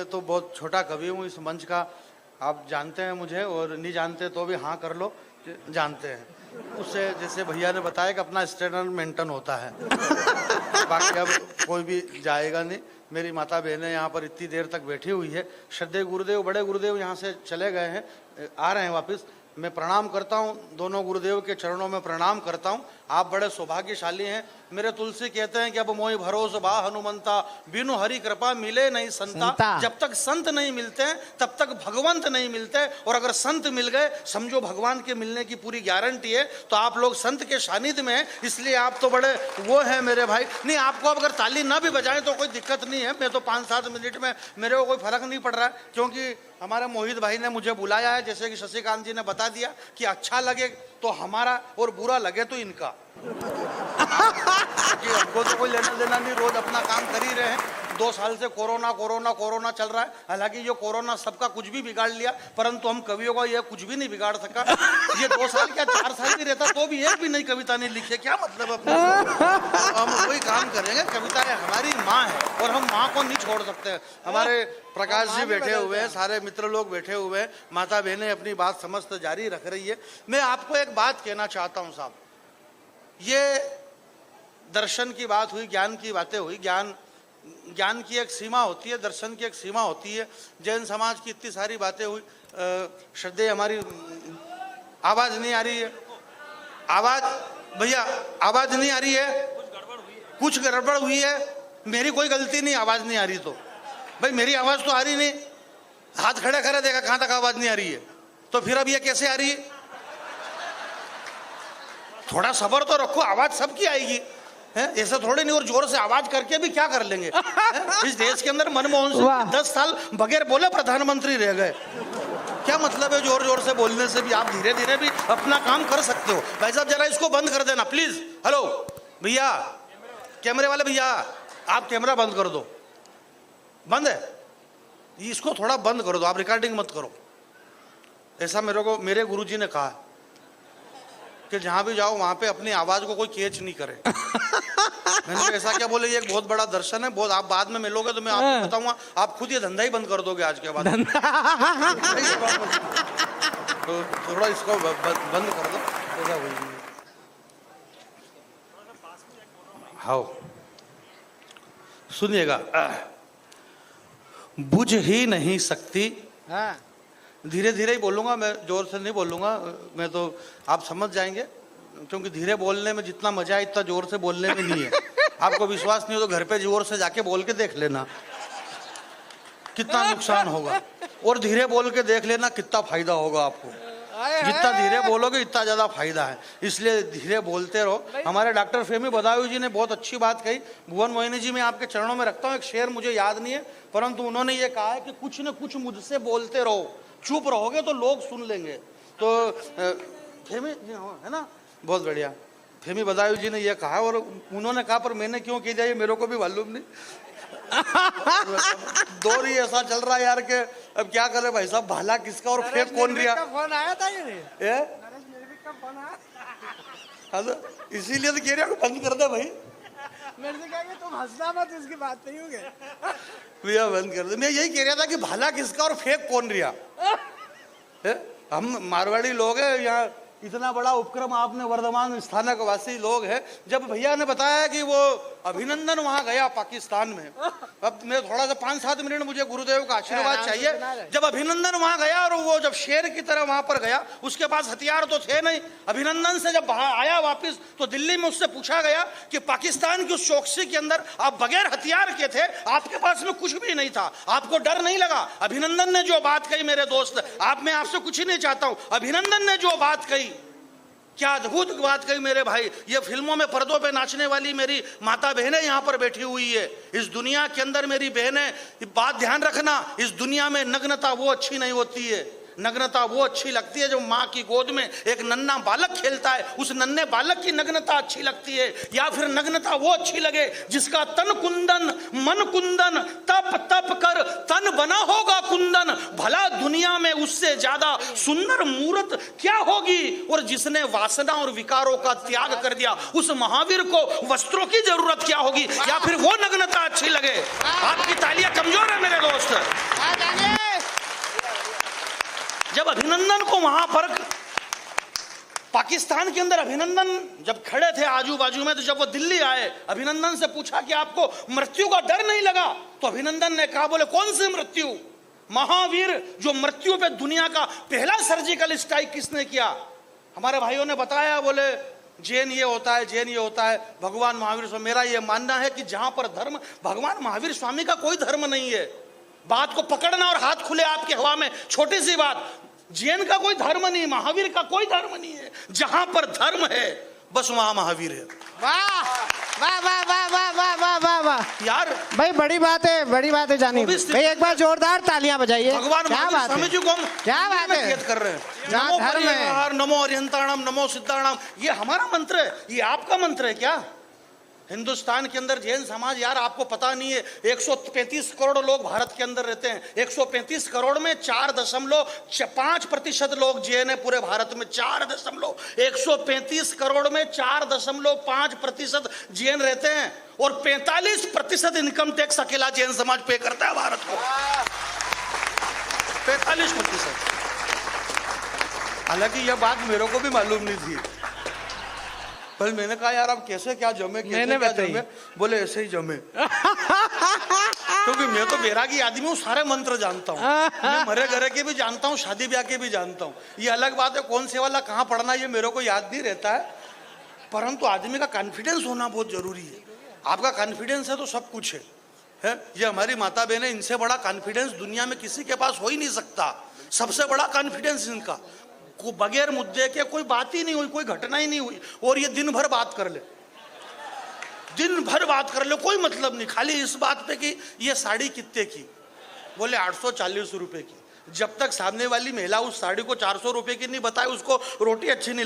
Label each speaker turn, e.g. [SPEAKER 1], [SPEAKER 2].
[SPEAKER 1] मैं तो बहुत छोटा कवि हूँ इस मंच का, आप जानते हैं मुझे, और नहीं जानते तो भी हाँ कर लो, जानते हैं। उससे जैसे भैया ने बताया कि अपना स्टैंडर्ड मेंटेन होता है। बाकी अब कोई भी जाएगा नहीं। मेरी माता बहनें यहाँ पर इतनी देर तक बैठी हुई है। श्रद्धेय गुरुदेव, बड़े गुरुदेव यहाँ से चले गए हैं, आ रहे हैं वापस। मैं प्रणाम करता हूँ, दोनों गुरुदेव के चरणों में प्रणाम करता हूँ। आप बड़े सौभाग्यशाली हैं। मेरे तुलसी कहते हैं कि अब मोहि भरोस बा हनुमंता, बिनु हरि कृपा मिले नहीं संता। जब तक संत नहीं मिलते हैं तब तक भगवंत नहीं मिलते, और अगर संत मिल गए समझो भगवान के मिलने की पूरी गारंटी है। तो आप लोग संत के सानिध्य में हैं, इसलिए आप तो बड़े वो हैं मेरे भाई। नहीं, आपको अब अगर ताली ना भी बजाएं तो कोई दिक्कत नहीं है। मैं तो 5-7 मिनट में, मेरे को कोई फर्क नहीं पड़ रहा है, क्योंकि हमारे मोहित भाई ने मुझे बुलाया है। जैसे कि शशिकांत जी ने बता दिया कि अच्छा लगे तो हमारा और बुरा लगे तो इनका। हमको तो कोई लेना देना नहीं, रोज अपना काम कर ही रहे हैं। 2 साल से कोरोना कोरोना कोरोना चल रहा है। हालांकि ये कोरोना सबका कुछ भी बिगाड़ लिया, परंतु हम कवियों का ये कुछ भी नहीं बिगाड़ सका। ये 2 साल क्या 4 साल भी रहता तो भी एक भी नई कविता नहीं लिखे, क्या मतलब अपने? हम कोई काम करेंगे, कविताएं हमारी माँ है और हम माँ को नहीं छोड़ सकते। हमारे प्रकाश जी बैठे हुए हैं, सारे मित्र लोग बैठे हुए हैं, माता बहनें अपनी बात समस्त जारी रख रही है। मैं आपको एक बात कहना चाहता हूँ साहब, ये दर्शन की बात हुई, ज्ञान की बातें हुई। ज्ञान की एक सीमा होती है, दर्शन की एक सीमा होती है। जैन समाज की इतनी सारी बातें हुई। श्रद्धेय हमारी आवाज नहीं आ रही है, आवाज भैया आवाज नहीं आ रही है, कुछ गड़बड़ हुई है। मेरी कोई गलती नहीं, आवाज नहीं आ रही तो भाई मेरी आवाज तो आ रही नहीं। हाथ खड़े करे देखा कहां तक आवाज नहीं आ रही है, तो फिर अब ये कैसे आ रही है? थोड़ा सब्र तो रखो, आवाज सबकी आएगी है, ऐसा थोड़े नहीं। और जोर से आवाज करके भी क्या कर लेंगे? इस देश के अंदर मनमोहन सिंह 10 साल बगैर बोले प्रधानमंत्री रह गए। क्या मतलब है जोर जोर से बोलने से भी? आप धीरे धीरे भी अपना काम कर सकते हो। भाई साहब जरा इसको बंद कर देना प्लीज। हेलो भैया, कैमरे वाले भैया, आप कैमरा बंद कर दो। बंद है, इसको थोड़ा बंद कर दो, आप रिकॉर्डिंग मत करो। ऐसा मेरे गुरुजी ने कहा कि जहां भी जाओ वहां पे अपनी आवाज को कोई कैच नहीं करे। मैंने कहा ऐसा क्या बोले? ये एक बहुत बड़ा दर्शन है, बहुत। आप बाद में मिलोगे तो मैं आपको बताऊंगा, आप खुद ये धंधा ही बंद कर दोगे आज के बाद। तो थोड़ा इसको बंद कर दो, ऐसा बोलिए। हाँ सुनिएगा, बुझ ही नहीं सकती। धीरे धीरे ही बोलूंगा मैं, जोर से नहीं बोलूंगा मैं, तो आप समझ जाएंगे। क्योंकि धीरे बोलने में जितना मजा है इतना जोर से बोलने में नहीं है। आपको विश्वास नहीं हो तो घर पे जोर से जाके बोल के देख लेना कितना नुकसान होगा, और धीरे बोल के देख लेना कितना फायदा होगा आपको। जितना धीरे बोलोगे इतना ज्यादा फायदा है, इसलिए धीरे बोलते रहो। हमारे डॉक्टर फेमी बदायूं जी ने बहुत अच्छी बात कही। भुवन मोहिनी जी मैं आपके चरणों में रखता हूँ, एक शेर मुझे याद नहीं है, परंतु उन्होंने ये कहा है कि कुछ न कुछ मुझसे बोलते रहो, चुप रहोगे तो लोग सुन लेंगे। तो फेमी है ना, बहुत बढ़िया। फेमी बदायूं जी ने यह कहा, और उन्होंने कहा पर मैंने क्यों किया ये मेरे को भी मालूम नहीं। दौर ही ऐसा चल रहा है यार के अब क्या करे भाई साहब, भाला किसका और फेंक कौन रिया।
[SPEAKER 2] फोन आया था ये फोन आया,
[SPEAKER 1] इसीलिए तो कह रहा हूँ बंद कर दे भाई।
[SPEAKER 2] मेरे से कहा कि तुम हंसना मत, इसकी बात नहीं होगी
[SPEAKER 1] भैया बंद कर दे। मैं यही कह रहा था कि भाला किसका और फेंक कौन रिया। हम मारवाड़ी लोग हैं, यहाँ इतना बड़ा उपक्रम आपने वर्धमान स्थानक वासी लोग हैं। जब भैया ने बताया कि वो अभिनंदन वहां गया पाकिस्तान में, अब मैं थोड़ा सा 5-7 मिनट मुझे गुरुदेव का आशीर्वाद चाहिए। जब अभिनंदन वहां गया और वो जब शेर की तरह वहां पर गया, उसके पास हथियार तो थे नहीं। अभिनंदन से जब आया वापिस तो दिल्ली में उससे पूछा गया कि पाकिस्तान की उस चौकसी के अंदर आप बगैर हथियार के थे, आपके पास में कुछ भी नहीं था, आपको डर नहीं लगा? अभिनंदन ने जो बात कही मेरे दोस्त, मैं आपसे कुछ ही नहीं चाहता हूं, अभिनंदन ने जो बात कही, क्या अद्भुत बात कही मेरे भाई। ये फिल्मों में पर्दों पे नाचने वाली मेरी माता बहनें यहाँ पर बैठी हुई है। इस दुनिया के अंदर मेरी बहनें, बात ध्यान रखना, इस दुनिया में नग्नता वो अच्छी नहीं होती है। नग्नता वो अच्छी लगती है जब माँ की गोद में एक नन्हा बालक खेलता है, उस नन्हे बालक की नग्नता अच्छी लगती है। या फिर नग्नता वो अच्छी लगे जिसका तन कुंदन मन कुंदन, तप तप कर तन बना होगा कुंदन, भला दुनिया में उससे ज्यादा सुंदर मूर्त क्या होगी। और जिसने वासना और विकारों का त्याग कर दिया, उस महावीर को वस्त्रों की जरूरत क्या होगी। या फिर वो नग्नता अच्छी लगे। आपकी तालियां कमजोर है मेरे दोस्त।
[SPEAKER 2] जानिए।
[SPEAKER 1] जब अभिनंदन को वहां पर पाकिस्तान के अंदर अभिनंदन जब खड़े थे आजू बाजू में, तो जब वो दिल्ली आए, अभिनंदन से पूछा कि आपको मृत्यु का डर नहीं लगा? तो अभिनंदन ने कहा, बोले कौन सी मृत्यु? महावीर, जो मृत्यु पे दुनिया का पहला सर्जिकल स्ट्राइक किसने किया? हमारे भाइयों ने बताया, बोले जैन ये होता है, जैन ये होता है, भगवान महावीर स्वामी। मेरा ये मानना है कि जहां पर धर्म, भगवान महावीर स्वामी का कोई धर्म नहीं है। बात को पकड़ना और हाथ खुले आपके हवा में, छोटी सी बात। जैन का कोई धर्म नहीं, महावीर का कोई धर्म नहीं है। जहां पर धर्म है बस वहां महावीर है।
[SPEAKER 2] वाह वाह वाह वाह वाह वाह वाह वाह वाह
[SPEAKER 1] यार
[SPEAKER 2] भाई, बड़ी बात है, बड़ी बात है जानी भाई। एक बार जोरदार तालियां बजाइए।
[SPEAKER 1] भगवान
[SPEAKER 2] क्या बात
[SPEAKER 1] स्वामी
[SPEAKER 2] है,
[SPEAKER 1] जी को हम
[SPEAKER 2] क्या बात है
[SPEAKER 1] नियत कर रहे हैं।
[SPEAKER 2] जहाँ
[SPEAKER 1] नमो
[SPEAKER 2] धर्म है।
[SPEAKER 1] परिवार, नमो अरिहंताणम, नमो सिद्धाणाम, ये हमारा मंत्र है। ये आपका मंत्र है क्या? हिंदुस्तान के अंदर जैन समाज, यार आपको पता नहीं है, 135 करोड़ लोग भारत के अंदर रहते हैं। 135 करोड़ में 4.5% लोग जैन है पूरे भारत में। 135 करोड़ में 4.5% जैन रहते हैं, और 45% इनकम टैक्स अकेला जैन समाज पे करता है भारत को। 45%। हालांकि यह बात मेरे को भी मालूम नहीं थी, पर मैंने कहा यार अब कैसे क्या जमे, कैसे क्या जमे? बोले ऐसे ही जमे। क्योंकि मैं तो बैरागी आदमी हूँ, सारे मंत्र जानता हूँ। मैं मरे घरे के भी जानता हूँ, शादी ब्याह के भी जानता हूँ। ये अलग बात है कौन से वाला कहाँ पढ़ना ये मेरे को याद नहीं रहता है, परंतु आदमी का कॉन्फिडेंस होना बहुत जरूरी है। आपका कॉन्फिडेंस है तो सब कुछ है। ये हमारी माता बहन है, इनसे बड़ा कॉन्फिडेंस दुनिया में किसी के पास हो ही नहीं सकता। सबसे बड़ा कॉन्फिडेंस इनका, को बगैर मुद्दे के कोई बात ही नहीं हुई, कोई घटना ही नहीं हुई, और ये दिन भर बात कर ले, दिन भर बात कर ले, कोई मतलब नहीं, खाली इस बात पे कि ये साड़ी कितने की? बोले 840 रुपए की। जब तक सामने वाली महिला उस साड़ी को 400 रुपए की नहीं बताए, उसको रोटी अच्छी नहीं